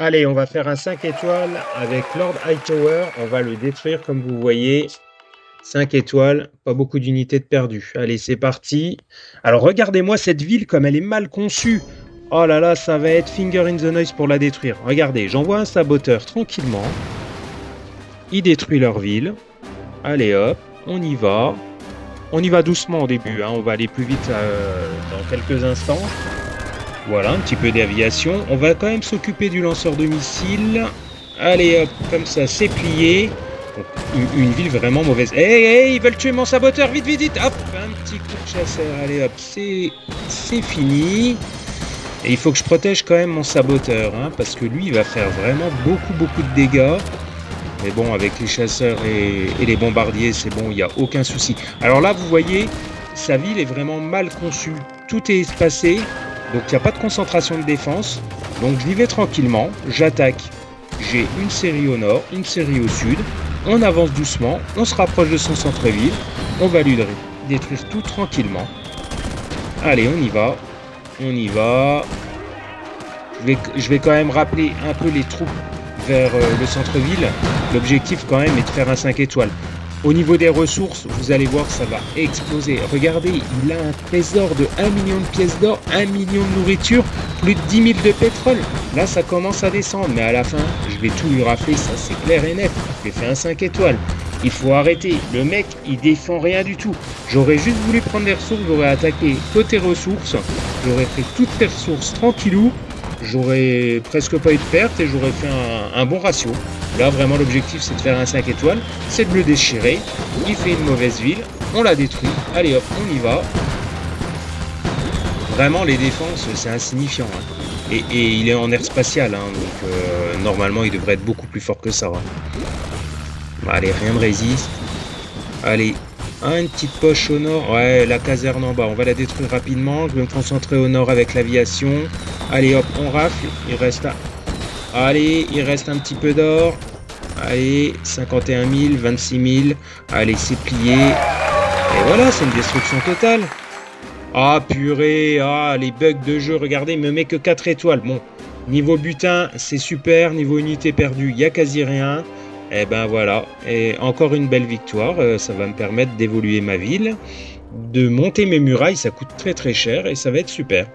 Allez, on va faire un 5 étoiles avec Lord Hightower. On va le détruire comme vous voyez. 5 étoiles, pas beaucoup d'unités de perdues. Allez, c'est parti. Alors regardez-moi cette ville comme elle est mal conçue. Oh là là, ça va être finger in the noise pour la détruire. Regardez, j'envoie un saboteur tranquillement. Il détruit leur ville. Allez hop, on y va. On y va doucement au début, hein. On va aller plus vite dans quelques instants. Voilà, un petit peu d'aviation. On va quand même s'occuper du lanceur de missiles. Allez hop, comme ça, c'est plié. Donc, une ville vraiment mauvaise. Hey, ils veulent tuer mon saboteur, vite, vite, vite. Hop, un petit coup de chasseur. Allez hop, c'est fini. Et il faut que je protège quand même mon saboteur, hein, parce que lui, il va faire vraiment beaucoup de dégâts. Mais bon, avec les chasseurs et les bombardiers, c'est bon, il n'y a aucun souci. Alors là, vous voyez, sa ville est vraiment mal conçue. Tout est espacé, donc il n'y a pas de concentration de défense. Donc je y vais tranquillement, j'attaque. J'ai une série au nord, une série au sud. On avance doucement, on se rapproche de son centre-ville. On va lui détruire tout tranquillement. Allez, on y va. On y va. Je vais quand même rappeler un peu les troupes vers le centre-ville. L'objectif quand même est de faire un 5 étoiles. Au niveau des ressources, vous allez voir, ça va exploser. Regardez, il a un trésor de 1 million de pièces d'or, 1 million de nourriture, plus de 10 000 de pétrole. Là, ça commence à descendre, mais à la fin, je vais tout lui rafler, ça c'est clair et net. Je vais faire un 5 étoiles. Il faut arrêter. Le mec, il défend rien du tout. J'aurais juste voulu prendre les ressources, j'aurais attaqué côté ressources, j'aurais pris toutes les ressources tranquillou. J'aurais presque pas eu de perte et j'aurais fait un bon ratio. Là, vraiment, l'objectif, c'est de faire un 5 étoiles, c'est de le déchirer. Il fait une mauvaise ville, on la détruit. Allez hop, on y va. Vraiment, les défenses, c'est insignifiant, hein. Et il est en air spatial, hein, donc normalement, il devrait être beaucoup plus fort que ça, hein. Bon, allez, rien ne résiste. Allez, une petite poche au nord. Ouais, la caserne en bas, on va la détruire rapidement. Je vais me concentrer au nord avec l'aviation. Allez hop, on rafle. Il reste Allez, il reste un petit peu d'or. Allez, 51 000, 26 000. Allez, c'est plié. Et voilà, c'est une destruction totale. Ah purée, les bugs de jeu, regardez, il me met que 4 étoiles. Bon, niveau butin, c'est super. Niveau unité perdue, il n'y a quasi rien. Et ben voilà, et encore une belle victoire. Ça va me permettre d'évoluer ma ville, de monter mes murailles. Ça coûte très cher et ça va être super.